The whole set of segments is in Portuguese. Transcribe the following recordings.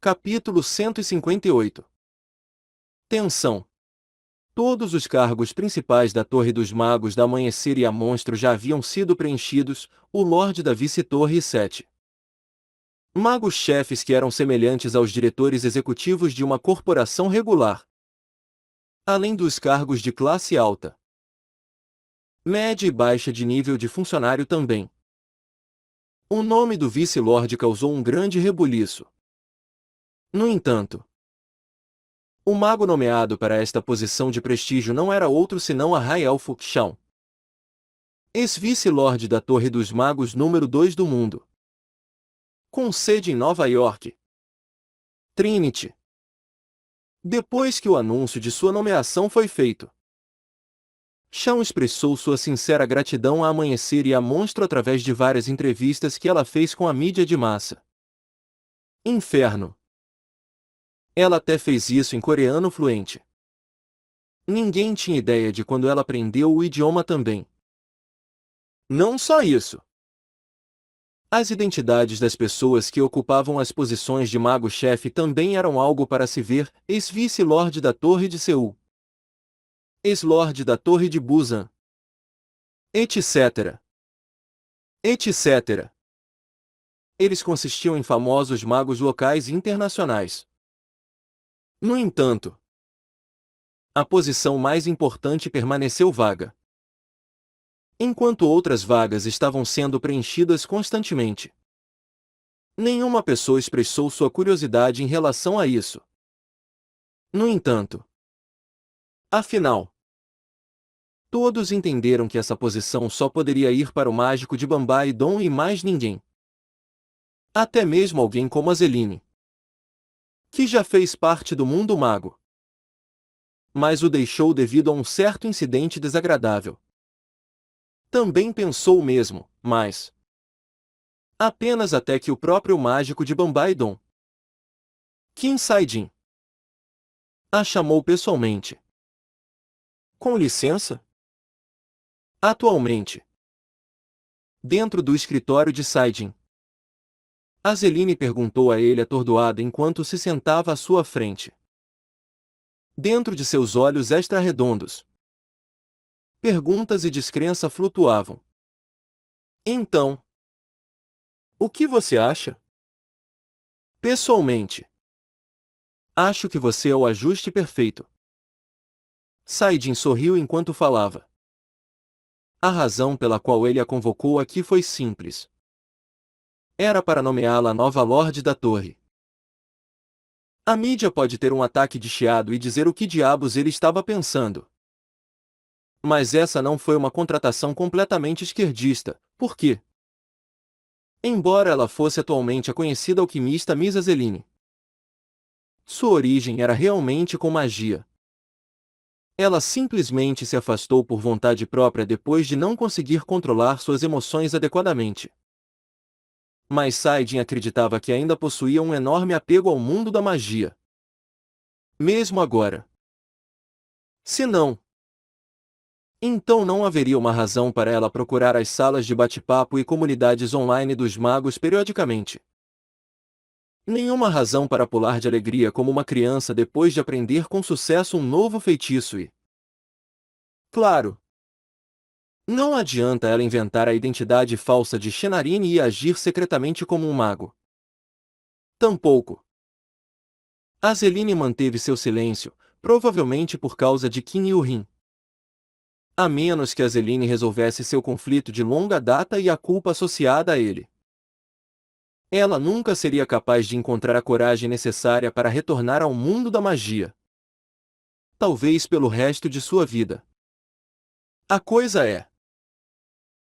Capítulo 158. Tensão. Todos os cargos principais da Torre dos Magos da Amanhecer e a Monstro já haviam sido preenchidos, o Lorde da Vice-Torre e 7 magos-chefes que eram semelhantes aos diretores executivos de uma corporação regular. Além dos cargos de classe alta, média e baixa de nível de funcionário também. O nome do vice-lorde causou um grande rebuliço. No entanto, o mago nomeado para esta posição de prestígio não era outro senão Arrael Fuxão, ex-vice-lorde da Torre dos Magos número 2 do mundo, com sede em Nova York, Trinity. Depois que o anúncio de sua nomeação foi feito, Chão expressou sua sincera gratidão a Amanhecer e a Monstro através de várias entrevistas que ela fez com a mídia de massa. Inferno. Ela até fez isso em coreano fluente. Ninguém tinha ideia de quando ela aprendeu o idioma também. Não só isso. As identidades das pessoas que ocupavam as posições de mago-chefe também eram algo para se ver: ex-vice-lorde da Torre de Seul, ex-lorde da Torre de Busan, etc. etc. Eles consistiam em famosos magos locais e internacionais. No entanto, a posição mais importante permaneceu vaga, enquanto outras vagas estavam sendo preenchidas constantemente. Nenhuma pessoa expressou sua curiosidade em relação a isso. No entanto, afinal, todos entenderam que essa posição só poderia ir para o mágico de Bambaidon e mais ninguém. Até mesmo alguém como Azeline, que já fez parte do mundo mago, mas o deixou devido a um certo incidente desagradável. Também pensou o mesmo, mas apenas até que o próprio mágico de Bambaidon, Kim Saidin, a chamou pessoalmente. Com licença? Atualmente, dentro do escritório de Saidin, Azeline perguntou a ele atordoada enquanto se sentava à sua frente. Dentro de seus olhos extra-redondos, perguntas e descrença flutuavam. Então, o que você acha? Pessoalmente, acho que você é o ajuste perfeito. Saidin sorriu enquanto falava. A razão pela qual ele a convocou aqui foi simples. Era para nomeá-la nova Lorde da Torre. A mídia pode ter um ataque de chiado e dizer o que diabos ele estava pensando. Mas essa não foi uma contratação completamente esquerdista, por quê? Embora ela fosse atualmente a conhecida alquimista Miss Azeline, sua origem era realmente com magia. Ela simplesmente se afastou por vontade própria depois de não conseguir controlar suas emoções adequadamente. Mas Saidin acreditava que ainda possuía um enorme apego ao mundo da magia. Mesmo agora. Se não, então não haveria uma razão para ela procurar as salas de bate-papo e comunidades online dos magos periodicamente. Nenhuma razão para pular de alegria como uma criança depois de aprender com sucesso um novo feitiço e... Claro! Não adianta ela inventar a identidade falsa de Shenarine e agir secretamente como um mago. Tampouco. Azeline manteve seu silêncio, provavelmente por causa de Qin Yuhin. A menos que Azeline resolvesse seu conflito de longa data e a culpa associada a ele. Ela nunca seria capaz de encontrar a coragem necessária para retornar ao mundo da magia. Talvez pelo resto de sua vida. A coisa é...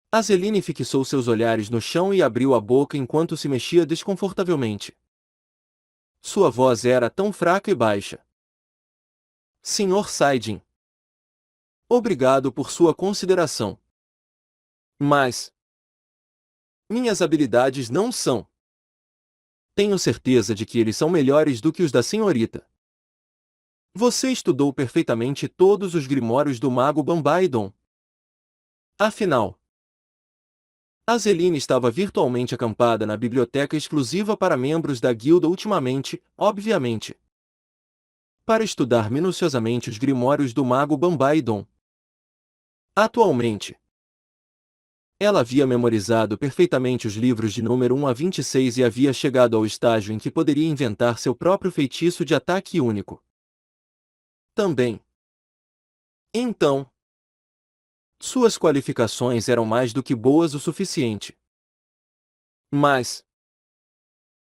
Azeline fixou seus olhares no chão e abriu a boca enquanto se mexia desconfortavelmente. Sua voz era tão fraca e baixa. Sr. Saidin. Obrigado por sua consideração. Mas... minhas habilidades não são. Tenho certeza de que eles são melhores do que os da senhorita. Você estudou perfeitamente todos os grimórios do mago Bambaidon. Afinal... A Zeline estava virtualmente acampada na biblioteca exclusiva para membros da guilda ultimamente, obviamente, para estudar minuciosamente os grimórios do mago Bambaidon. Atualmente, ela havia memorizado perfeitamente os livros de número 1 a 26 e havia chegado ao estágio em que poderia inventar seu próprio feitiço de ataque único. Também. Então, suas qualificações eram mais do que boas o suficiente. Mas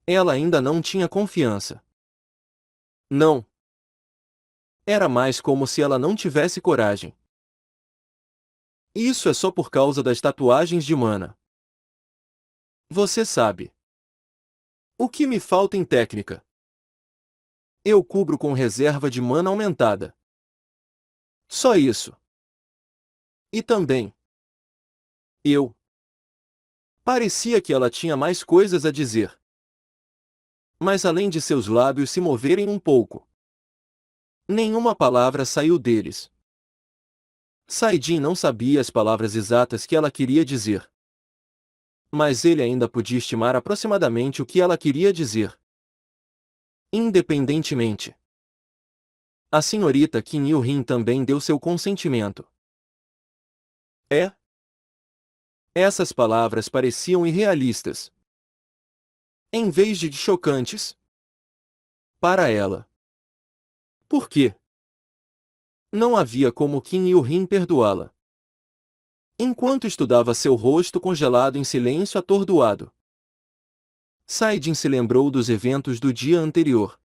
ela ainda não tinha confiança. Não. Era mais como se ela não tivesse coragem. Isso é só por causa das tatuagens de mana. Você sabe. O que me falta em técnica? Eu cubro com reserva de mana aumentada. Só isso. E também. Eu. Parecia que ela tinha mais coisas a dizer. Mas além de seus lábios se moverem um pouco, nenhuma palavra saiu deles. Saidin não sabia as palavras exatas que ela queria dizer. Mas ele ainda podia estimar aproximadamente o que ela queria dizer. Independentemente. A senhorita Qin Yu-Hin também deu seu consentimento. É? Essas palavras pareciam irrealistas. Em vez de chocantes. Para ela. Por quê? Não havia como Qin Yu-Hin perdoá-la. Enquanto estudava seu rosto congelado em silêncio atordoado, Saidin se lembrou dos eventos do dia anterior.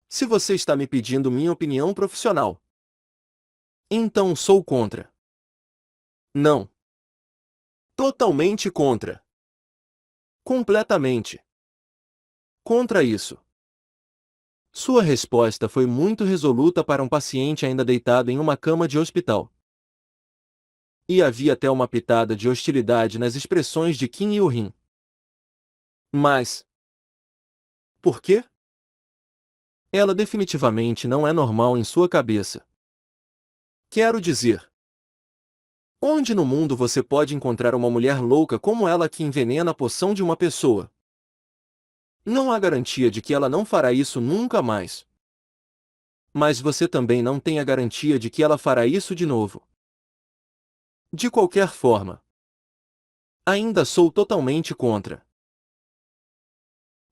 Se você está me pedindo minha opinião profissional, então sou contra. Não. Totalmente contra. Completamente. Contra isso. Sua resposta foi muito resoluta para um paciente ainda deitado em uma cama de hospital. E havia até uma pitada de hostilidade nas expressões de Qin Yu-Hin. Mas por quê? Ela definitivamente não é normal em sua cabeça. Quero dizer, onde no mundo você pode encontrar uma mulher louca como ela que envenena a poção de uma pessoa? Não há garantia de que ela não fará isso nunca mais. Mas você também não tem a garantia de que ela fará isso de novo. De qualquer forma, ainda sou totalmente contra.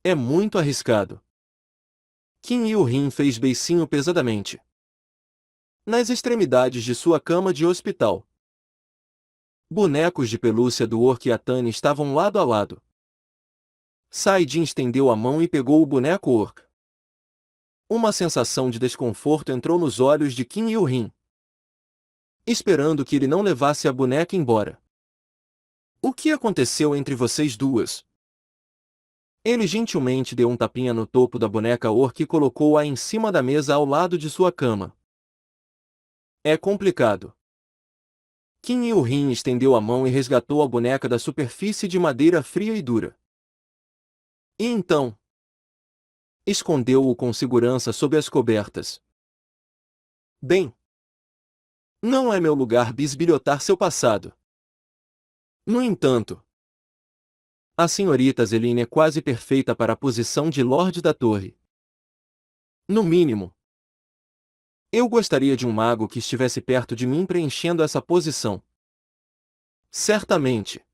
É muito arriscado. Qin Yu-Hin fez beicinho pesadamente nas extremidades de sua cama de hospital. Bonecos de pelúcia do Orc e Atani estavam lado a lado. Saidin estendeu a mão e pegou o boneco Orc. Uma sensação de desconforto entrou nos olhos de Qin Yu-Hin, esperando que ele não levasse a boneca embora. O que aconteceu entre vocês duas? Ele gentilmente deu um tapinha no topo da boneca Orc e colocou-a em cima da mesa ao lado de sua cama. É complicado. Qin Yu-Hin estendeu a mão e resgatou a boneca da superfície de madeira fria e dura. E então, escondeu-o com segurança sob as cobertas. Bem, não é meu lugar bisbilhotar seu passado. No entanto, a senhorita Zeline é quase perfeita para a posição de Lorde da Torre. No mínimo, eu gostaria de um mago que estivesse perto de mim preenchendo essa posição. Certamente.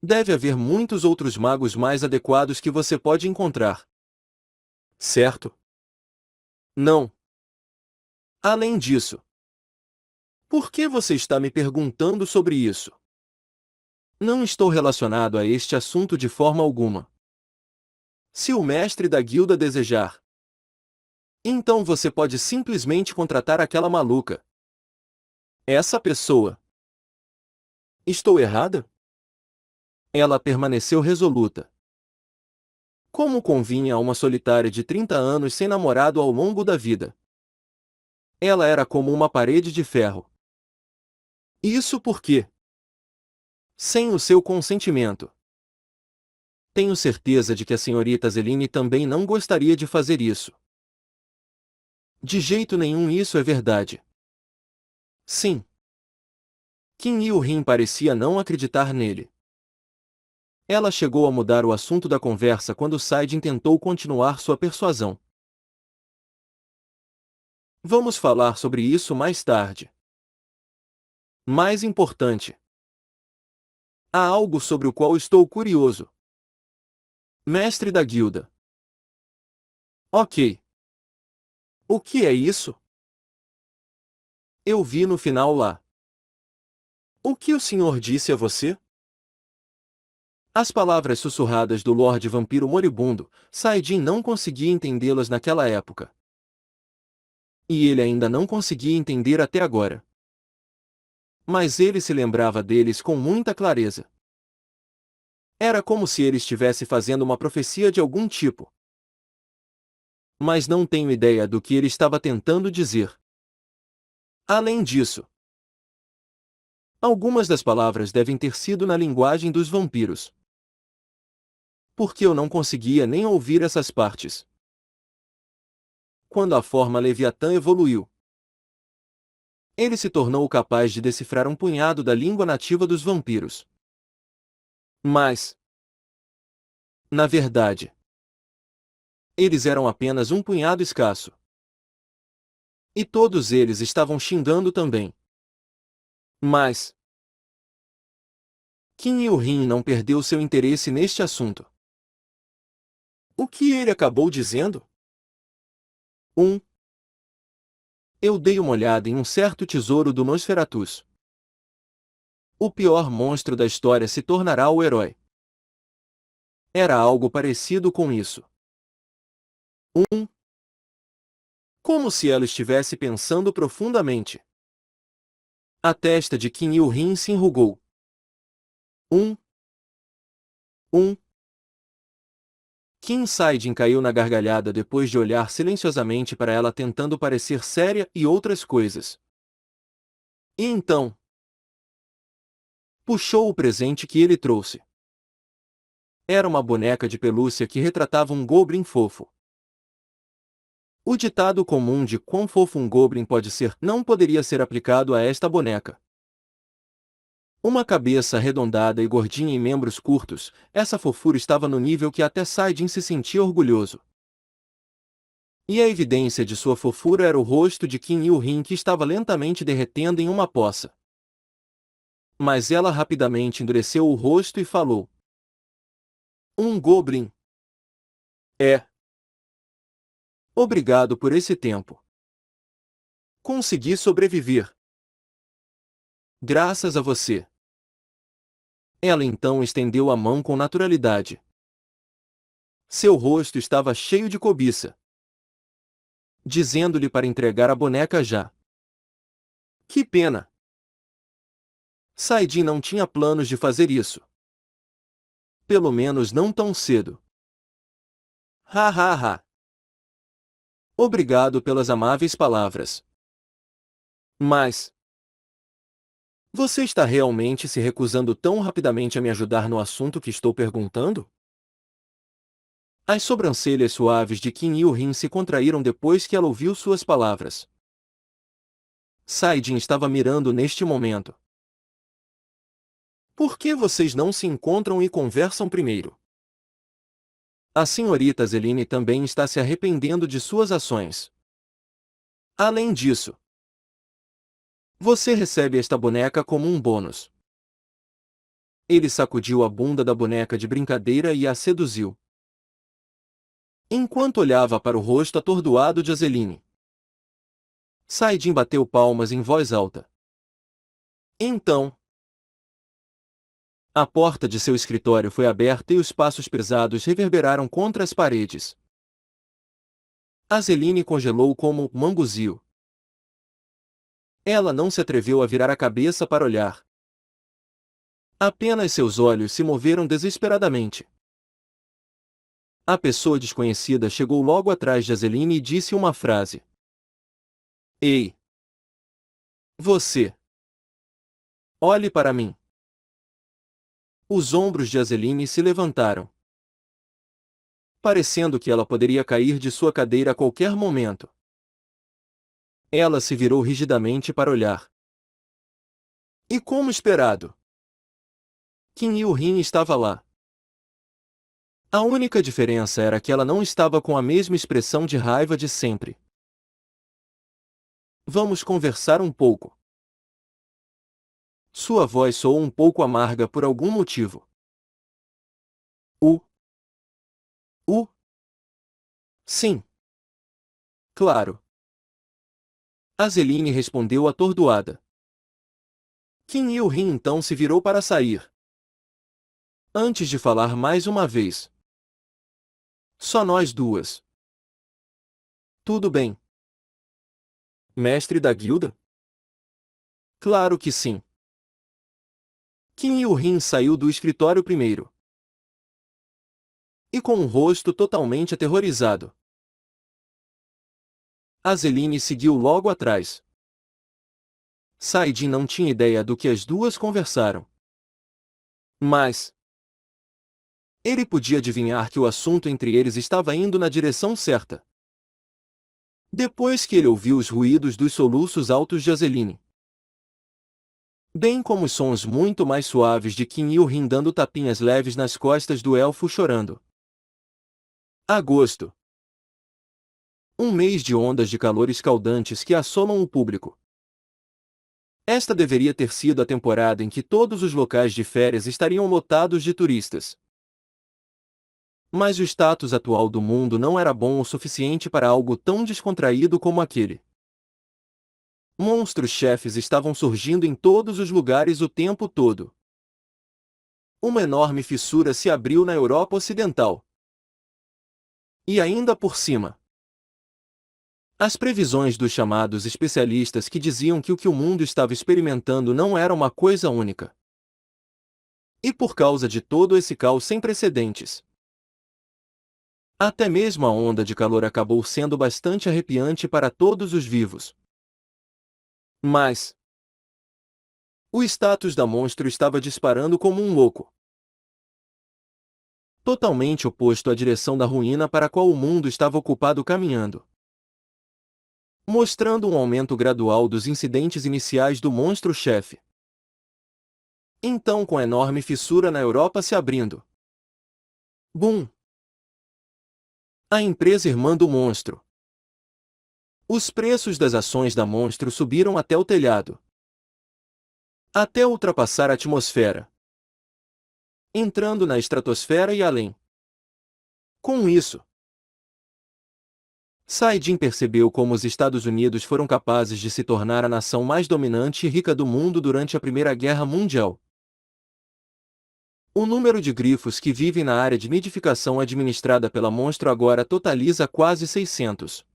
Deve haver muitos outros magos mais adequados que você pode encontrar. Certo? Não. Além disso, por que você está me perguntando sobre isso? Não estou relacionado a este assunto de forma alguma. Se o mestre da guilda desejar, então você pode simplesmente contratar aquela maluca. Essa pessoa. Estou errada? Ela permaneceu resoluta. Como convinha a uma solitária de 30 anos sem namorado ao longo da vida. Ela era como uma parede de ferro. Isso porque, sem o seu consentimento, tenho certeza de que a senhorita Zeline também não gostaria de fazer isso. De jeito nenhum isso é verdade. Sim. Kim Il-rin parecia não acreditar nele. Ela chegou a mudar o assunto da conversa quando Saidin tentou continuar sua persuasão. Vamos falar sobre isso mais tarde. Mais importante. Há algo sobre o qual estou curioso. Mestre da guilda. Ok. O que é isso? Eu vi no final lá. O que o senhor disse a você? As palavras sussurradas do Lorde Vampiro moribundo, Saidin não conseguia entendê-las naquela época. E ele ainda não conseguia entender até agora. Mas ele se lembrava deles com muita clareza. Era como se ele estivesse fazendo uma profecia de algum tipo. Mas não tenho ideia do que ele estava tentando dizer. Além disso, algumas das palavras devem ter sido na linguagem dos vampiros. Porque eu não conseguia nem ouvir essas partes. Quando a forma Leviatã evoluiu, ele se tornou capaz de decifrar um punhado da língua nativa dos vampiros. Mas, na verdade, eles eram apenas um punhado escasso. E todos eles estavam xingando também. Mas Kim Il-rin não perdeu seu interesse neste assunto. O que ele acabou dizendo? Eu dei uma olhada em um certo tesouro do Nosferatus. O pior monstro da história se tornará o herói. Era algo parecido com isso. Como se ela estivesse pensando profundamente. A testa de Kim Il-rin se enrugou. Um. Kim Saidin caiu na gargalhada depois de olhar silenciosamente para ela tentando parecer séria e outras coisas. E então, puxou o presente que ele trouxe. Era uma boneca de pelúcia que retratava um goblin fofo. O ditado comum de quão fofo um goblin pode ser não poderia ser aplicado a esta boneca. Uma cabeça arredondada e gordinha e membros curtos, essa fofura estava no nível que até Saidin se sentia orgulhoso. E a evidência de sua fofura era o rosto de Kim Il-rin que estava lentamente derretendo em uma poça. Mas ela rapidamente endureceu o rosto e falou. Um goblin. É. Obrigado por esse tempo. Consegui sobreviver. Graças a você. Ela então estendeu a mão com naturalidade. Seu rosto estava cheio de cobiça. Dizendo-lhe para entregar a boneca já. Que pena. Saidin não tinha planos de fazer isso. Pelo menos não tão cedo. Ha ha ha. Obrigado pelas amáveis palavras. Mas você está realmente se recusando tão rapidamente a me ajudar no assunto que estou perguntando? As sobrancelhas suaves de Kim Il-rin se contraíram depois que ela ouviu suas palavras. Saidin estava mirando neste momento. Por que vocês não se encontram e conversam primeiro? A senhorita Zeline também está se arrependendo de suas ações. Além disso, você recebe esta boneca como um bônus. Ele sacudiu a bunda da boneca de brincadeira e a seduziu. Enquanto olhava para o rosto atordoado de Azeline, Saidin bateu palmas em voz alta. Então, a porta de seu escritório foi aberta e os passos pesados reverberaram contra as paredes. Azeline congelou como um manguzio. Ela não se atreveu a virar a cabeça para olhar. Apenas seus olhos se moveram desesperadamente. A pessoa desconhecida chegou logo atrás de Azeline e disse uma frase. Ei! Você! Olhe para mim! Os ombros de Azeline se levantaram. Parecendo que ela poderia cair de sua cadeira a qualquer momento. Ela se virou rigidamente para olhar. E como esperado, Kim Il-rin estava lá. A única diferença era que ela não estava com a mesma expressão de raiva de sempre. Vamos conversar um pouco. Sua voz soou um pouco amarga por algum motivo. O. Sim. Claro. Azeline respondeu atordoada. Kim Il-rin então se virou para sair. Antes de falar mais uma vez. Só nós duas. Tudo bem. Mestre da guilda? Claro que sim. Kim Il-rin saiu do escritório primeiro. E com um rosto totalmente aterrorizado. Azeline seguiu logo atrás. Saidin não tinha ideia do que as duas conversaram. Mas ele podia adivinhar que o assunto entre eles estava indo na direção certa. Depois que ele ouviu os ruídos dos soluços altos de Azeline, bem como os sons muito mais suaves de Kim Il-rin dando tapinhas leves nas costas do elfo chorando. Agosto. Um mês de ondas de calor escaldantes que assolam o público. Esta deveria ter sido a temporada em que todos os locais de férias estariam lotados de turistas. Mas o status atual do mundo não era bom o suficiente para algo tão descontraído como aquele. Monstros-chefes estavam surgindo em todos os lugares o tempo todo. Uma enorme fissura se abriu na Europa Ocidental. E ainda por cima, as previsões dos chamados especialistas que diziam que o que o mundo estava experimentando não era uma coisa única. E por causa de todo esse caos sem precedentes, até mesmo a onda de calor acabou sendo bastante arrepiante para todos os vivos. Mas o status da monstro estava disparando como um louco. Totalmente oposto à direção da ruína para a qual o mundo estava ocupado caminhando. Mostrando um aumento gradual dos incidentes iniciais do monstro-chefe. Então com a enorme fissura na Europa se abrindo. Bum! A empresa irmã do monstro. Os preços das ações da monstro subiram até o telhado. Até ultrapassar a atmosfera. Entrando na estratosfera e além. Com isso, Saidin percebeu como os Estados Unidos foram capazes de se tornar a nação mais dominante e rica do mundo durante a Primeira Guerra Mundial. O número de grifos que vivem na área de nidificação administrada pela monstro agora totaliza quase 600.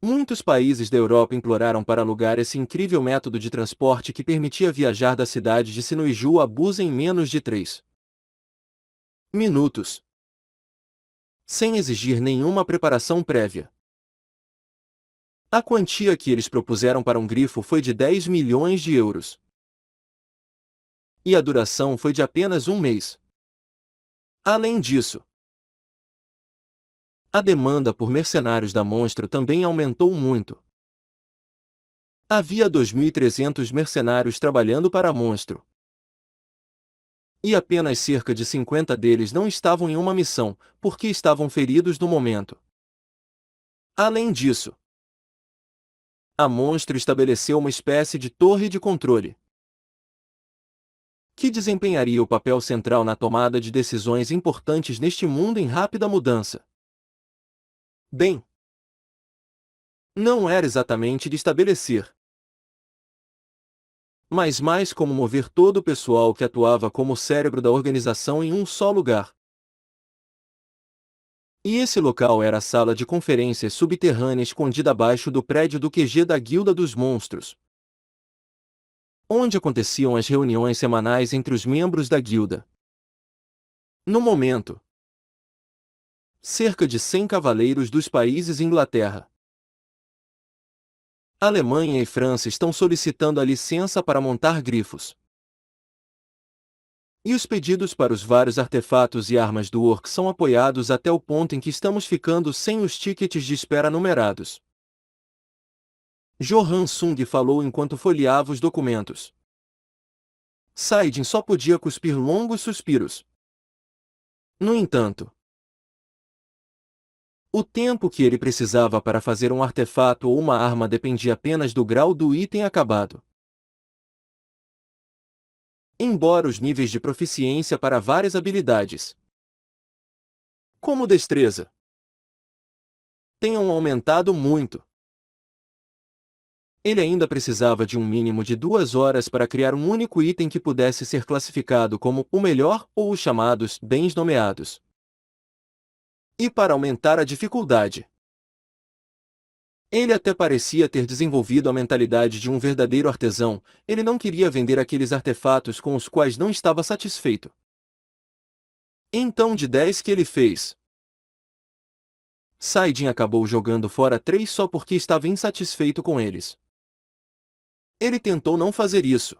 Muitos países da Europa imploraram para alugar esse incrível método de transporte que permitia viajar da cidade de Sinuiju a Busan em menos de 3 minutos, sem exigir nenhuma preparação prévia. A quantia que eles propuseram para um grifo foi de 10 milhões de euros. E a duração foi de apenas um mês. Além disso, a demanda por mercenários da monstro também aumentou muito. Havia 2.300 mercenários trabalhando para a monstro. E apenas cerca de 50 deles não estavam em uma missão, porque estavam feridos no momento. Além disso, a monstro estabeleceu uma espécie de torre de controle, que desempenharia o papel central na tomada de decisões importantes neste mundo em rápida mudança. Bem, não era exatamente de estabelecer, mas mais como mover todo o pessoal que atuava como o cérebro da organização em um só lugar. E esse local era a sala de conferências subterrânea escondida abaixo do prédio do QG da Guilda dos Monstros, onde aconteciam as reuniões semanais entre os membros da guilda. No momento, cerca de 100 cavaleiros dos países Inglaterra, Alemanha e França estão solicitando a licença para montar grifos. E os pedidos para os vários artefatos e armas do Orc são apoiados até o ponto em que estamos ficando sem os tickets de espera numerados. Johan Sung falou enquanto folheava os documentos. Saidin só podia cuspir longos suspiros. No entanto, o tempo que ele precisava para fazer um artefato ou uma arma dependia apenas do grau do item acabado. Embora os níveis de proficiência para várias habilidades, como destreza, tenham aumentado muito, ele ainda precisava de um mínimo de 2 horas para criar um único item que pudesse ser classificado como o melhor ou os chamados bens nomeados. E para aumentar a dificuldade, ele até parecia ter desenvolvido a mentalidade de um verdadeiro artesão. Ele não queria vender aqueles artefatos com os quais não estava satisfeito. Então, de 10 que ele fez, Saidin acabou jogando fora 3 só porque estava insatisfeito com eles. Ele tentou não fazer isso,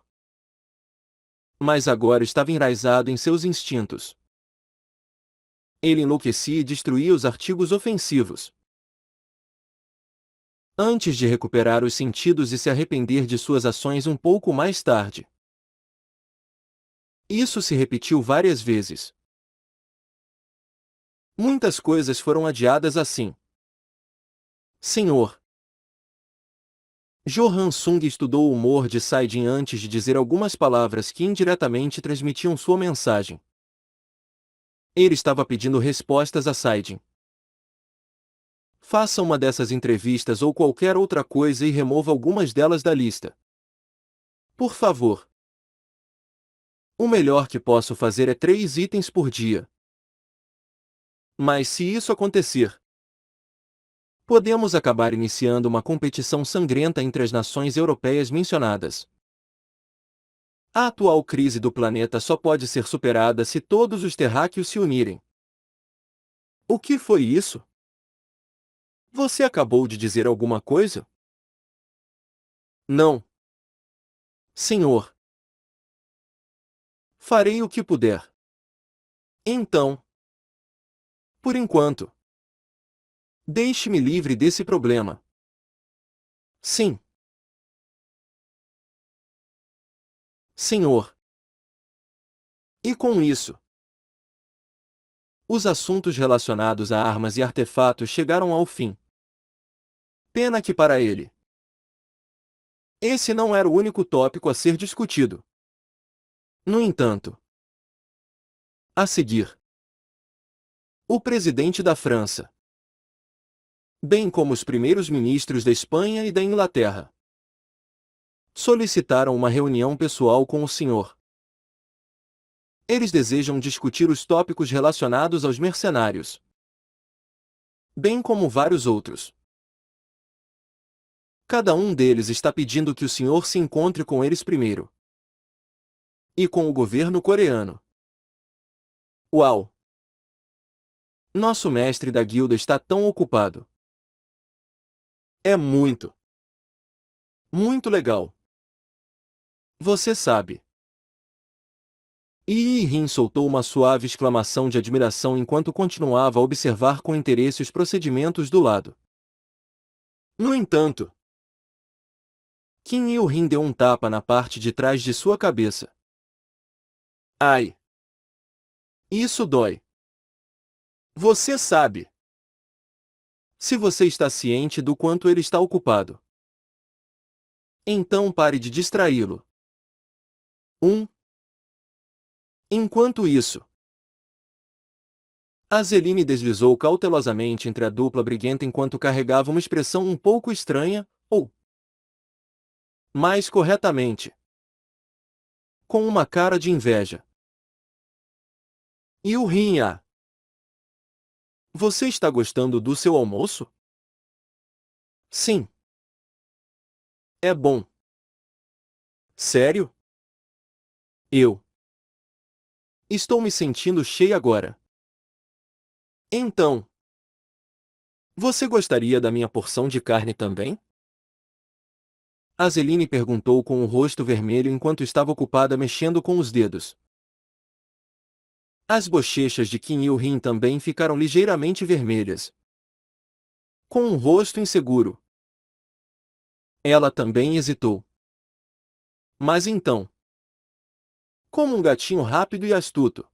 mas agora estava enraizado em seus instintos. Ele enlouquecia e destruía os artigos ofensivos. Antes de recuperar os sentidos e se arrepender de suas ações um pouco mais tarde. Isso se repetiu várias vezes. Muitas coisas foram adiadas assim. Senhor. Johan Sung estudou o humor de Saidin antes de dizer algumas palavras que indiretamente transmitiam sua mensagem. Ele estava pedindo respostas a Saidin. Faça uma dessas entrevistas ou qualquer outra coisa e remova algumas delas da lista. Por favor. O melhor que posso fazer é 3 itens por dia. Mas se isso acontecer, podemos acabar iniciando uma competição sangrenta entre as nações europeias mencionadas. A atual crise do planeta só pode ser superada se todos os terráqueos se unirem. O que foi isso? Você acabou de dizer alguma coisa? Não. Senhor. Farei o que puder. Então, por enquanto, deixe-me livre desse problema. Sim. Senhor. E com isso, os assuntos relacionados a armas e artefatos chegaram ao fim. Pena que para ele, esse não era o único tópico a ser discutido. No entanto, a seguir, o presidente da França, bem como os primeiros ministros da Espanha e da Inglaterra, solicitaram uma reunião pessoal com o senhor. Eles desejam discutir os tópicos relacionados aos mercenários, bem como vários outros. Cada um deles está pedindo que o senhor se encontre com eles primeiro. E com o governo coreano. Uau! Nosso mestre da guilda está tão ocupado. É muito legal. Você sabe. Yi Rin soltou uma suave exclamação de admiração enquanto continuava a observar com interesse os procedimentos do lado. No entanto, Kim Il-rin deu um tapa na parte de trás de sua cabeça. Ai! Isso dói. Você sabe. Se você está ciente do quanto ele está ocupado, então pare de distraí-lo. Enquanto isso, Azeline deslizou cautelosamente entre a dupla briguenta enquanto carregava uma expressão um pouco estranha, ou, mais corretamente, com uma cara de inveja. E o Rinha? Você está gostando do seu almoço? Sim. É bom. Sério? Eu estou me sentindo cheia agora. Então, você gostaria da minha porção de carne também? Azeline perguntou com o rosto vermelho enquanto estava ocupada mexendo com os dedos. As bochechas de Kim Il-rin também ficaram ligeiramente vermelhas. Com um rosto inseguro. Ela também hesitou. Mas então, como um gatinho rápido e astuto.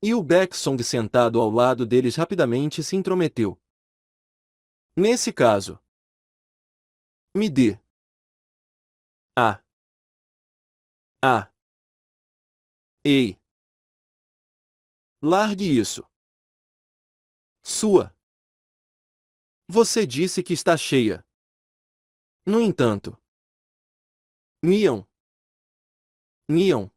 E o Baeksong sentado ao lado deles rapidamente se intrometeu. Nesse caso, me dê. Ah. Ah. Ei. Largue isso. Sua. Você disse que está cheia. No entanto. Miam. Miam.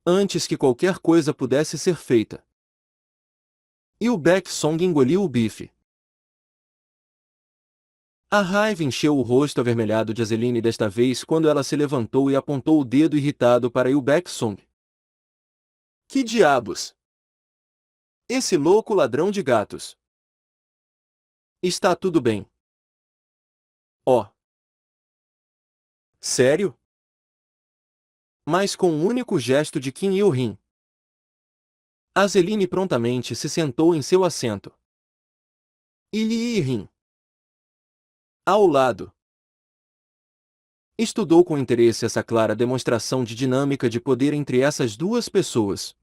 Antes que qualquer coisa pudesse ser feita. E o Baeksong engoliu o bife. A raiva encheu o rosto avermelhado de Azeline desta vez quando ela se levantou e apontou o dedo irritado para Yu Baeksong. Que diabos! Esse louco ladrão de gatos! Está tudo bem. Oh! Sério? Mas com um único gesto de Kim Il-rin. Azeline prontamente se sentou em seu assento. E Lee Il-rin, ao lado, estudou com interesse essa clara demonstração de dinâmica de poder entre essas duas pessoas.